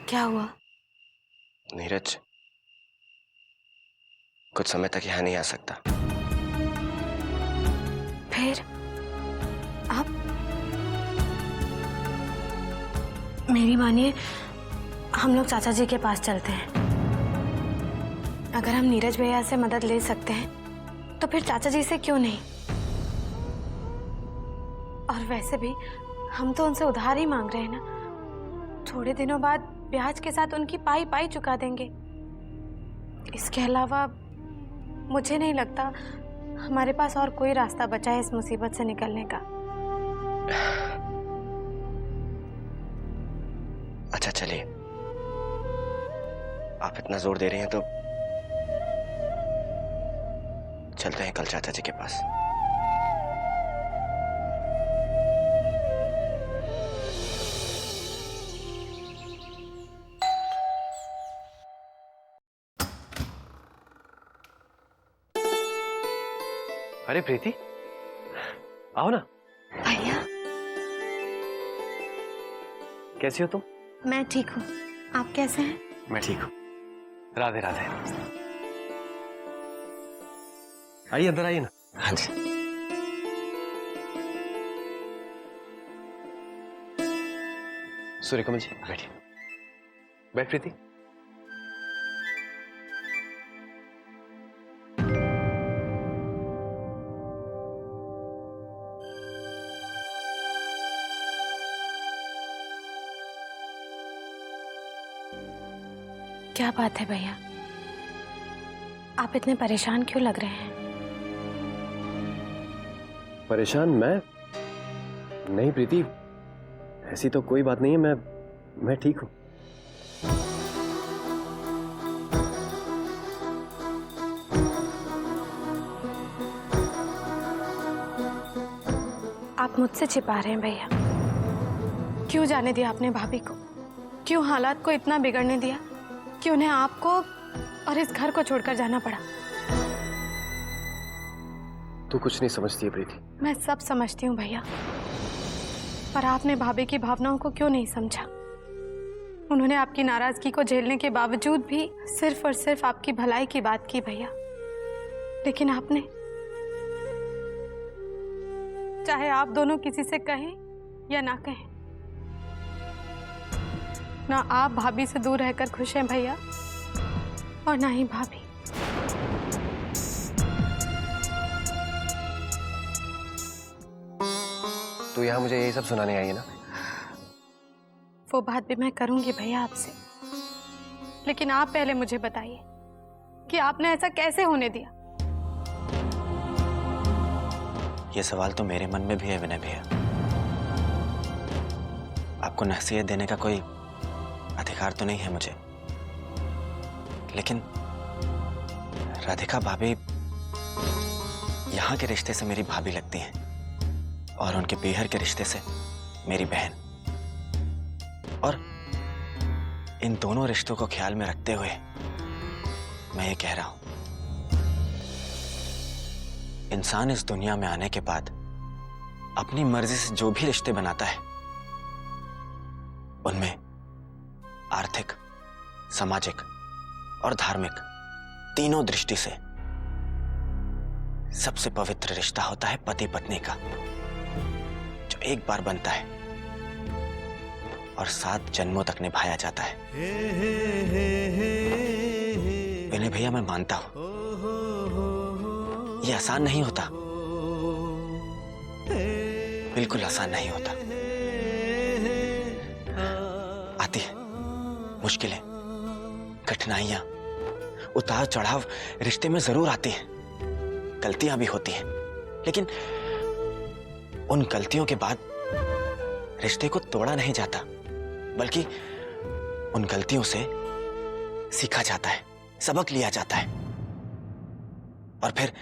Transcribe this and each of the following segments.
क्या हुआ? नीरज कुछ समय तक यहाँ नहीं आ सकता। फिर आप मेरी मानिए, हम लोग चाचा जी के पास चलते हैं। अगर हम नीरज भैया से मदद ले सकते हैं तो फिर चाचा जी से क्यों नहीं? और वैसे भी हम तो उनसे उधार ही मांग रहे हैं ना। थोड़े दिनों बाद ब्याज के साथ उनकी पाई पाई चुका देंगे। इसके अलावा मुझे नहीं लगता हमारे पास और कोई रास्ता बचा है इस मुसीबत से निकलने का। अच्छा चलिए, आप इतना जोर दे रही हैं तो चलते हैं कल चाचा जी के पास। अरे प्रीति, आओ ना। भैया, कैसी हो तुम? मैं ठीक हूँ, आप कैसे हैं? मैं ठीक हूँ। राधे राधे। आइए अंदर आइए ना। हाँ जी। सूर्यकमल जी बैठिए। बैठ प्रीति। क्या बात है भैया, आप इतने परेशान क्यों लग रहे हैं? परेशान मैं? नहीं प्रीति, ऐसी तो कोई बात नहीं है। मैं ठीक हूँ। आप मुझसे छिपा रहे हैं भैया। क्यों जाने दिया आपने भाभी को? क्यों हालात को इतना बिगड़ने दिया कि उन्हें आपको और इस घर को छोड़कर जाना पड़ा? तू कुछ नहीं समझती है प्रीति। मैं सब समझती हूँ भैया, पर आपने भाभी की भावनाओं को क्यों नहीं समझा? उन्होंने आपकी नाराजगी को झेलने के बावजूद भी सिर्फ और सिर्फ आपकी भलाई की बात की भैया। लेकिन आपने, चाहे आप दोनों किसी से कहें या ना कहें, ना आप भाभी से दूर रहकर खुश हैं भैया, और ना ही भाभी। तो यहाँ मुझे यही सब सुनाने आई है ना? वो बात भी मैं करूंगी भैया आपसे, लेकिन आप पहले मुझे बताइए कि आपने ऐसा कैसे होने दिया? ये सवाल तो मेरे मन में भी है विनय भैया। आपको नसीहत देने का कोई अधिकार तो नहीं है मुझे, लेकिन राधिका भाभी यहाँ के रिश्ते से मेरी भाभी लगती हैं और उनके पीहर के रिश्ते से मेरी बहन। और इन दोनों रिश्तों को ख्याल में रखते हुए मैं ये कह रहा हूं, इंसान इस दुनिया में आने के बाद अपनी मर्जी से जो भी रिश्ते बनाता है, उनमें आर्थिक, सामाजिक और धार्मिक तीनों दृष्टि से सबसे पवित्र रिश्ता होता है पति पत्नी का, जो एक बार बनता है और 7 जन्मों तक निभाया जाता है। विनय भैया, मैं मानता हूं ये आसान नहीं होता, बिल्कुल आसान नहीं होता। आती है मुश्किलें, कठिनाइयां, उतार चढ़ाव रिश्ते में जरूर आती हैं, गलतियां भी होती हैं, लेकिन उन गलतियों के बाद रिश्ते को तोड़ा नहीं जाता, बल्कि उन गलतियों से सीखा जाता है, सबक लिया जाता है, और फिर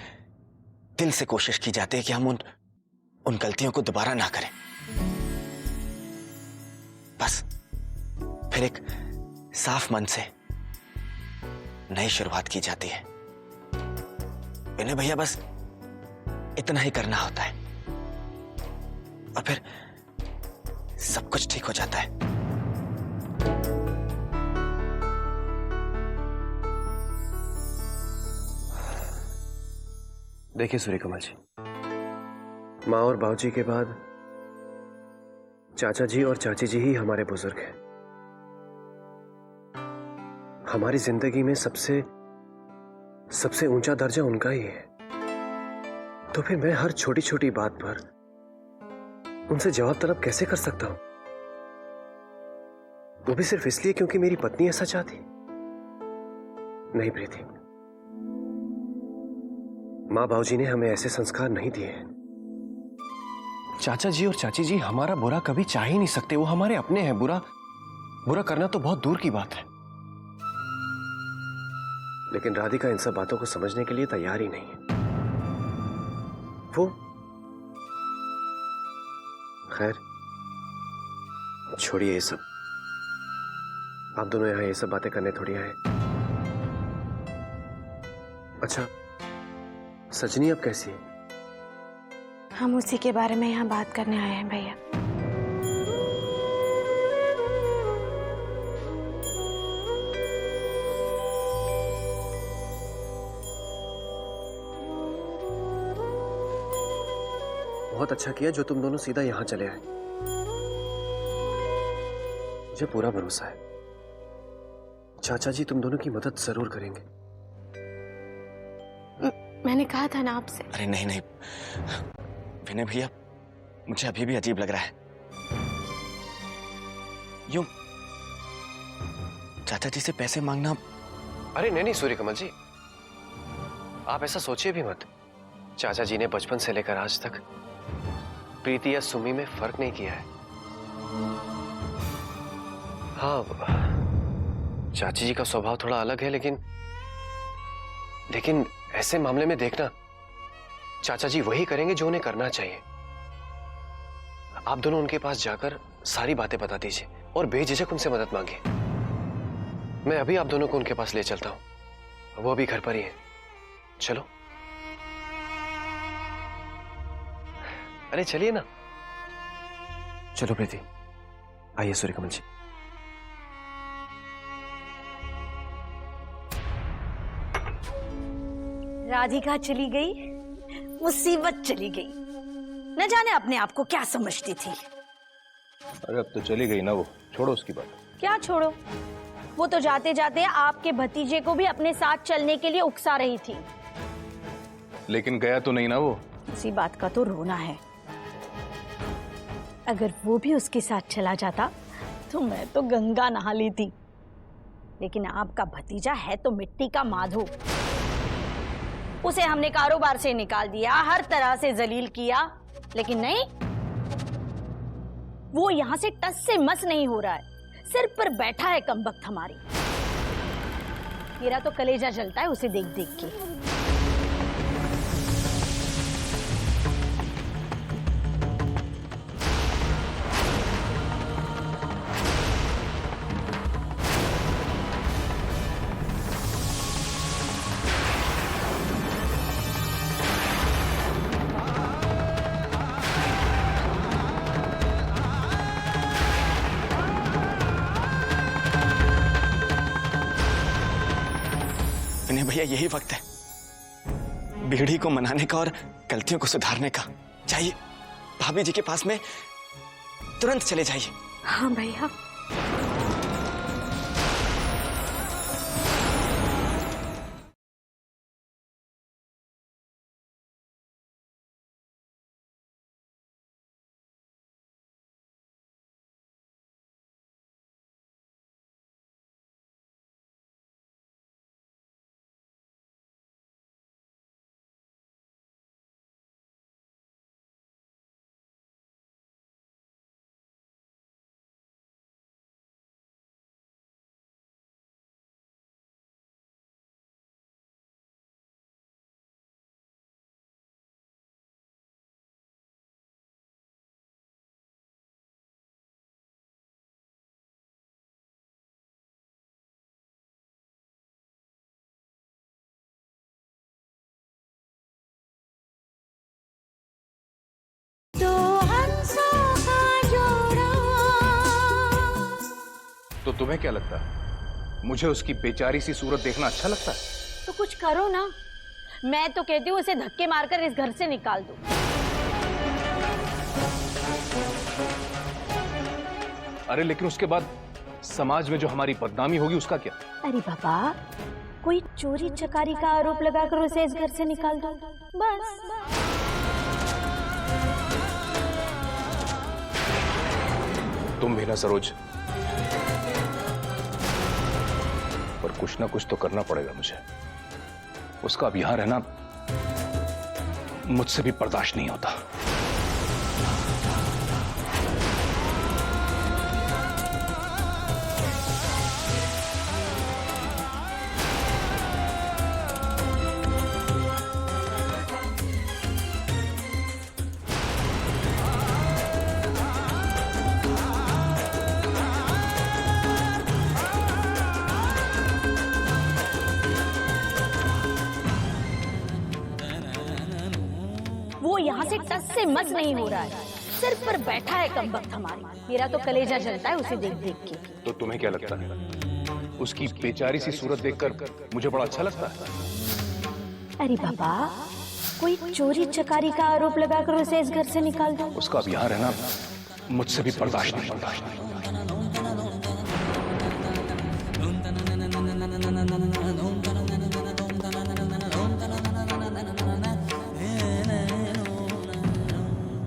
दिल से कोशिश की जाती है कि हम उन गलतियों को दोबारा ना करें। बस फिर एक साफ मन से नई शुरुआत की जाती है। विनय भैया, बस इतना ही करना होता है और फिर सब कुछ ठीक हो जाता है। देखिए सूर्यकमल जी, माँ और बाबूजी के बाद चाचा जी और चाची जी ही हमारे बुजुर्ग हैं। हमारी जिंदगी में सबसे ऊंचा दर्जा उनका ही है। तो फिर मैं हर छोटी छोटी बात पर उनसे जवाब तलब कैसे कर सकता हूं? वो भी सिर्फ इसलिए क्योंकि मेरी पत्नी ऐसा चाहती। नहीं प्रीति, माँ बाबूजी ने हमें ऐसे संस्कार नहीं दिए हैं। चाचा जी और चाची जी हमारा बुरा कभी चाह ही नहीं सकते। वो हमारे अपने हैं। बुरा करना तो बहुत दूर की बात है। लेकिन राधिका इन सब बातों को समझने के लिए तैयार ही नहीं है। वो खैर छोड़िए ये सब। आप दोनों यहां ये सब बातें करने थोड़ी आए। अच्छा सजनी अब कैसी है? हम उसी के बारे में यहाँ बात करने आए हैं भैया। बहुत अच्छा किया जो तुम दोनों सीधा यहां चले आए। मुझे पूरा भरोसा है चाचा जी तुम दोनों की मदद जरूर करेंगे। मैंने कहा था ना आपसे। अरे नहीं नहीं विनय भैया, मुझे अभी भी अजीब लग रहा है। यूं चाचा जी से पैसे मांगना। अरे नहीं सूर्यकमल जी, आप ऐसा सोचिए भी मत। चाचा जी ने बचपन से लेकर आज तक प्रीति या सुमी में फर्क नहीं किया है। हाँ चाची जी का स्वभाव थोड़ा अलग है, लेकिन ऐसे मामले में देखना चाचा जी वही करेंगे जो उन्हें करना चाहिए। आप दोनों उनके पास जाकर सारी बातें बता दीजिए और बेझिझक उनसे मदद मांगिए। मैं अभी आप दोनों को उनके पास ले चलता हूं। वो अभी घर पर ही है। चलो। अरे चलिए ना। चलो प्रीति, आइए सूर्यकमल जी। राधिका चली गई, मुसीबत चली गई। न जाने अपने आप को क्या समझती थी। अरे अब तो चली गई ना वो, छोड़ो उसकी बात। क्या छोड़ो? वो तो जाते जाते आपके भतीजे को भी अपने साथ चलने के लिए उकसा रही थी। लेकिन गया तो नहीं ना वो। इसी बात का तो रोना है। अगर वो भी उसके साथ चला जाता तो मैं तो गंगा नहा लेती। लेकिन आपका भतीजा है तो मिट्टी का माधो। उसे हमने कारोबार से निकाल दिया, हर तरह से जलील किया, लेकिन नहीं, वो यहां से टस से मस नहीं हो रहा है। सिर पर बैठा है कमबख्त हमारी। मेरा तो कलेजा जलता है उसे देख देख के। विनय भैया यही वक्त है बीड़ी को मनाने का और गलतियों को सुधारने का। जाइए भाभी जी के पास में तुरंत चले जाइए। हाँ भैया। तो तुम्हें क्या लगता है मुझे उसकी बेचारी सी सूरत देखना अच्छा लगता है? तो कुछ करो ना। मैं तो कहती हूँ उसे धक्के मारकर इस घर से निकाल दो। अरे लेकिन उसके बाद समाज में जो हमारी बदनामी होगी उसका क्या? अरे बाबा, कोई चोरी चकारी का आरोप लगाकर उसे इस घर से निकाल दो, बस। तुम भी ना सरोज, पर कुछ ना कुछ तो करना पड़ेगा मुझे। उसका अब यहां रहना मुझसे भी बर्दाश्त नहीं होता। वो यहाँ से टस से मस नहीं हो रहा है, सिर पर बैठा है कमबख्त हमारी। मेरा तो कलेजा जलता है उसे देख देख के। तो तुम्हें क्या लगता है, उसकी बेचारी सी सूरत देखकर मुझे बड़ा अच्छा लगता है? अरे बाबा, कोई चोरी चकारी का आरोप लगाकर उसे इस घर से निकाल दो। उसका अब यहां रहना मुझसे भी बर्दाश्त नहीं होता।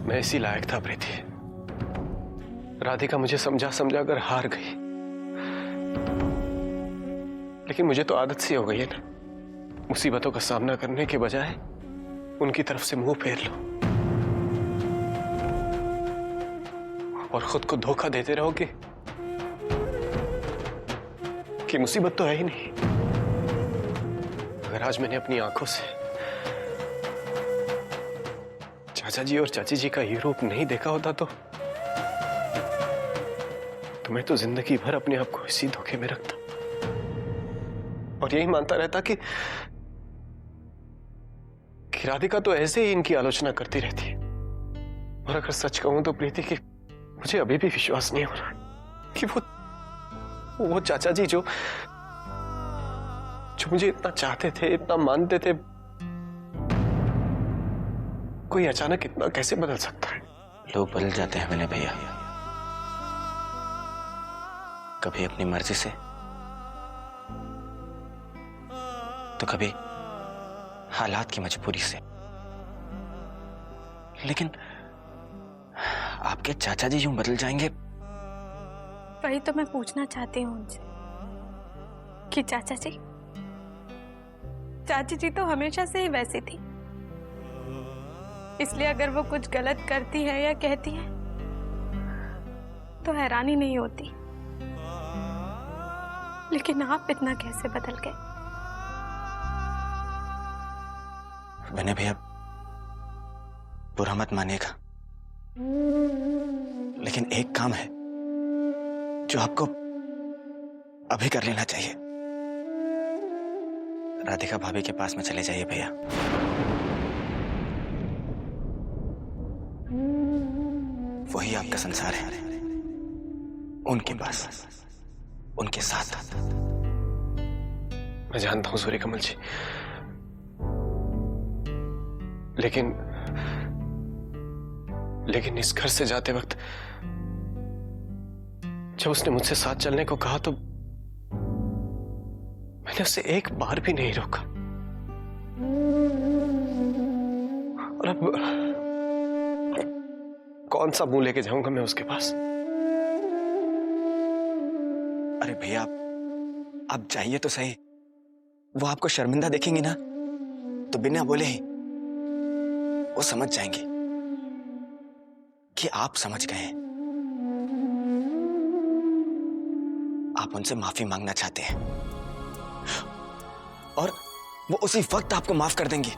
मैं इसी लायक था प्रीति। राधिका मुझे समझा समझा कर हार गई, लेकिन मुझे तो आदत सी हो गई है ना, मुसीबतों का सामना करने के बजाय उनकी तरफ से मुंह फेर लो और खुद को धोखा देते रहो कि मुसीबत तो है ही नहीं। अगर आज मैंने अपनी आंखों से चाचा जी और चाची जी का ये रूप नहीं देखा होता तो मैं तो जिंदगी भर अपने आप को इसी धोखे में रखता और यही मानता रहता कि राधिका तो ऐसे ही इनकी आलोचना करती रहती है। और अगर सच कहूं तो प्रीति की मुझे अभी भी विश्वास नहीं हो रहा कि वो चाचा जी जो मुझे इतना चाहते थे, इतना मानते थे, कोई अचानक इतना कैसे बदल सकता है? लोग बदल जाते हैं विनय भैया, कभी अपनी मर्जी से तो कभी हालात की मजबूरी से। लेकिन आपके चाचा जी यूं बदल जाएंगे? वही तो मैं पूछना चाहती हूँ उनसे कि चाची जी तो हमेशा से ही वैसी थी, इसलिए अगर वो कुछ गलत करती है या कहती है तो हैरानी नहीं होती। लेकिन आप इतना कैसे बदल गए? विनय भैया, बुरा मत मानिएगा, लेकिन एक काम है जो आपको अभी कर लेना चाहिए। राधिका भाभी के पास में चले जाइए भैया। वही आपका संसार है, उनके पास, उनके साथ। मैं जानता हूं सूर्यकमल जी, लेकिन इस घर से जाते वक्त जब उसने मुझसे साथ चलने को कहा तो मैंने उसे एक बार भी नहीं रोका। और अब कौन सा मुंह लेके जाऊंगा मैं उसके पास? अरे भैया, आप जाइए तो सही। वो आपको शर्मिंदा देखेंगी ना तो बिना बोले ही वो समझ जाएंगी कि आप समझ गए हैं। आप उनसे माफी मांगना चाहते हैं और वो उसी वक्त आपको माफ कर देंगी,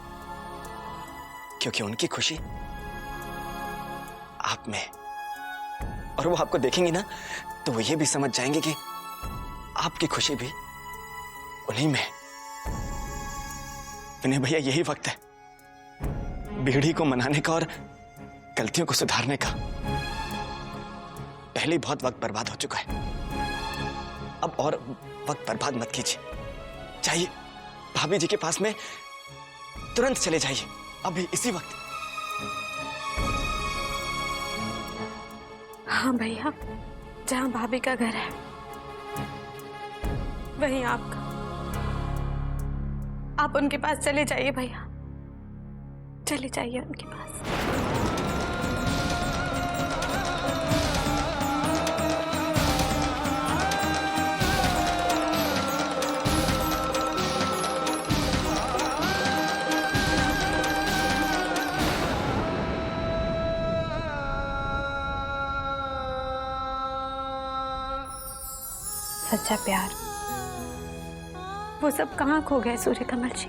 क्योंकि उनकी खुशी आप में। और वो आपको देखेंगी ना तो वो ये भी समझ जाएंगे कि आपकी खुशी भी उन्हीं में। विनय भैया, यही वक्त है बीड़ी को मनाने का और गलतियों को सुधारने का। पहले बहुत वक्त बर्बाद हो चुका है, अब और वक्त बर्बाद मत कीजिए। चाहिए भाभी जी के पास में तुरंत चले जाइए, अभी इसी वक्त। हाँ भैया, जहाँ भाभी का घर है वहीं आपका। आप उनके पास चले जाइए भैया, चले जाइए उनके पास। सच्चा प्यार वो सब कहाँ खो गए सूर्य कमल जी?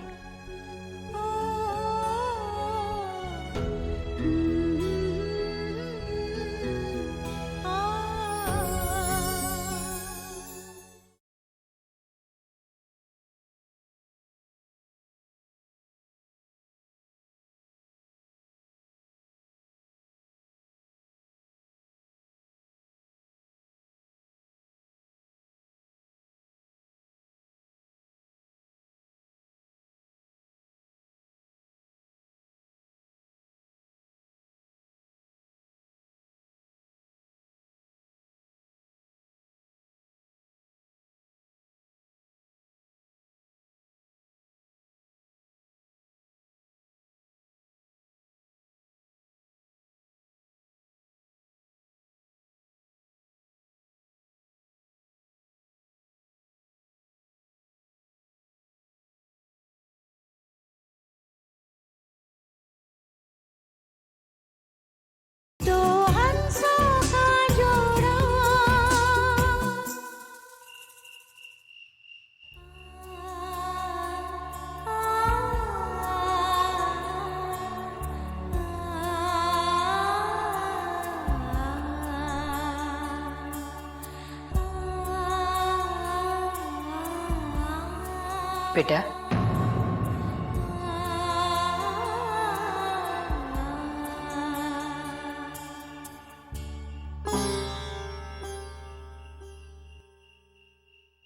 बेटा,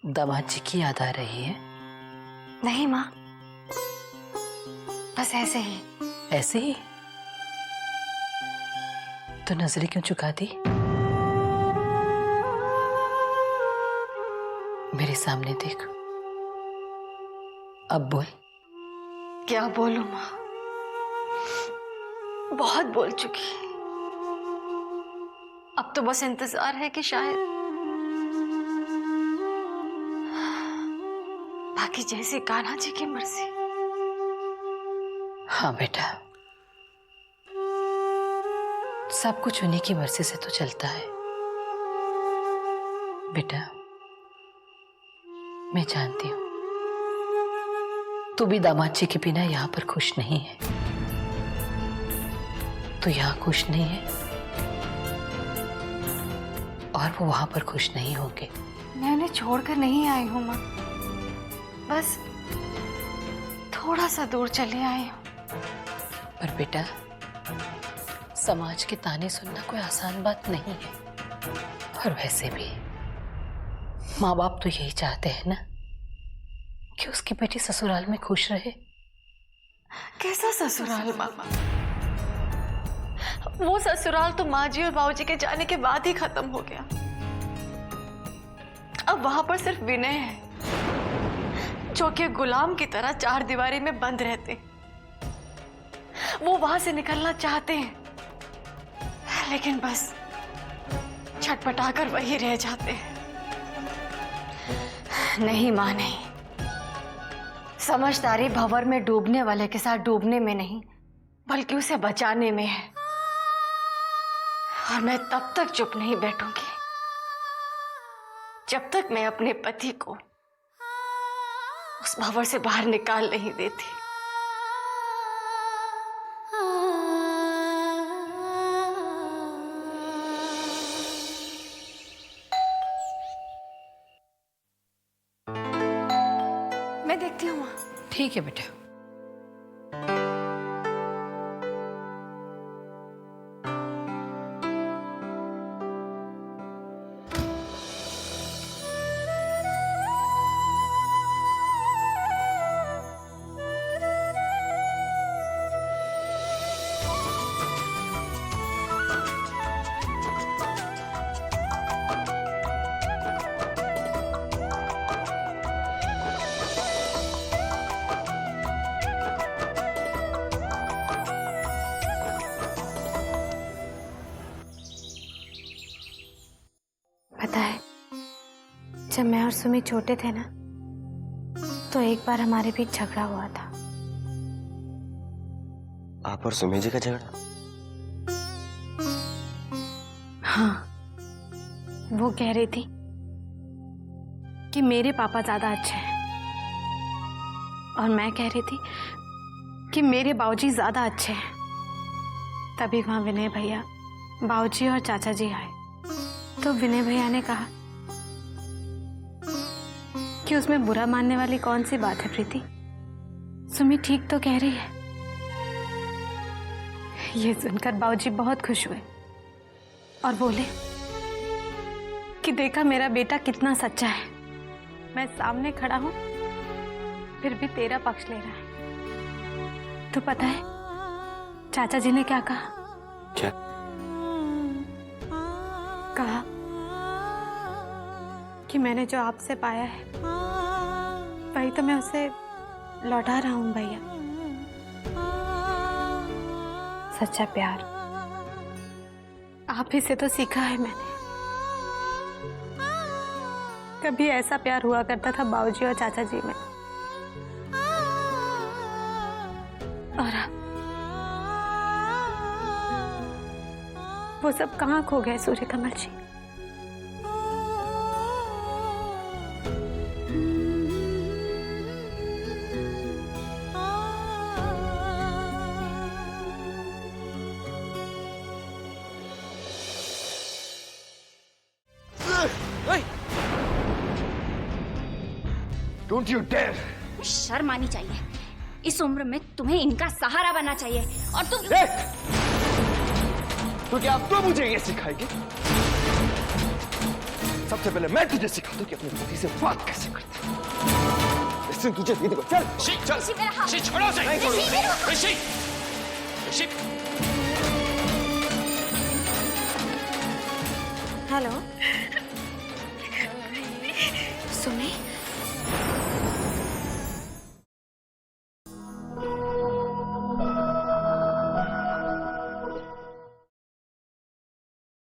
दामाद जी की याद आ रही है? नहीं माँ, बस ऐसे ही। ऐसे ही? तो नजरें क्यों चुका दी? मेरे सामने देख, अब बोल। क्या बोलूं माँ, बहुत बोल चुकी। अब तो बस इंतजार है कि शायद बाकी जैसी कान्हा जी की मर्जी। हाँ बेटा, सब कुछ उन्हीं की मर्जी से तो चलता है। बेटा, मैं जानती हूँ तू भी दामाद जी के बिना यहाँ पर खुश नहीं है। तू यहाँ खुश नहीं है और वो वहां पर खुश नहीं होंगे। मैं उन्हें छोड़कर नहीं आई हूँ माँ, बस थोड़ा सा दूर चली आई हूँ। पर बेटा, समाज के ताने सुनना कोई आसान बात नहीं है। और वैसे भी माँ बाप तो यही चाहते हैं ना कि उसकी बेटी ससुराल में खुश रहे। कैसा ससुराल मामा? वो ससुराल तो माँ जी और बाबूजी के जाने के बाद ही खत्म हो गया। अब वहां पर सिर्फ विनय है जो कि गुलाम की तरह चार दीवारी में बंद रहते हैं। वो वहां से निकलना चाहते हैं लेकिन बस छटपटाकर वही रह जाते हैं। नहीं माँ, नहीं। समझदारी भंवर में डूबने वाले के साथ डूबने में नहीं बल्कि उसे बचाने में है। और मैं तब तक चुप नहीं बैठूंगी जब तक मैं अपने पति को उस भंवर से बाहर निकाल नहीं देती। मैं देखती हूँ माँ। ठीक है बेटा। जब मैं और सुमी छोटे थे ना, तो एक बार हमारे बीच झगड़ा हुआ था। आप और सुमी जी का झगड़ा? हाँ, वो कह रही थी कि मेरे पापा ज्यादा अच्छे हैं और मैं कह रही थी कि मेरे बाबूजी ज्यादा अच्छे हैं। तभी वहां विनय भैया, बाबूजी और चाचा जी आए। तो विनय भैया ने कहा कि उसमें बुरा मानने वाली कौन सी बात है प्रीति, सुमी ठीक तो कह रही है। ये सुनकर बाबूजी बहुत खुश हुए और बोले कि देखा मेरा बेटा कितना सच्चा है, मैं सामने खड़ा हूं फिर भी तेरा पक्ष ले रहा है। तो पता है चाचा जी ने क्या कहा? क्या? कहा कि मैंने जो आपसे पाया है वही तो मैं उसे लौटा रहा हूं भैया। सच्चा प्यार आप ही से तो सीखा है मैंने। कभी ऐसा प्यार हुआ करता था बाबूजी और चाचा जी में, और अब वो सब कहाँ खो गए सूर्यकमल जी? Don't you dare! शर्म आनी चाहिए। इस उम्र में तुम्हें इनका सहारा बनना चाहिए और तुम तो क्या अब तो मुझे ये सिखाएगी? सबसे पहले मैं तुझे सिखा दूं कि अपने पति से बात कैसे करते हैं। इससे तुझे दीदी को चल चल ऋषि मेरा हाथ छोड़ो उसे। नहीं छोड़ूंगा। ऋषि, ऋषि, हेलो सुमी,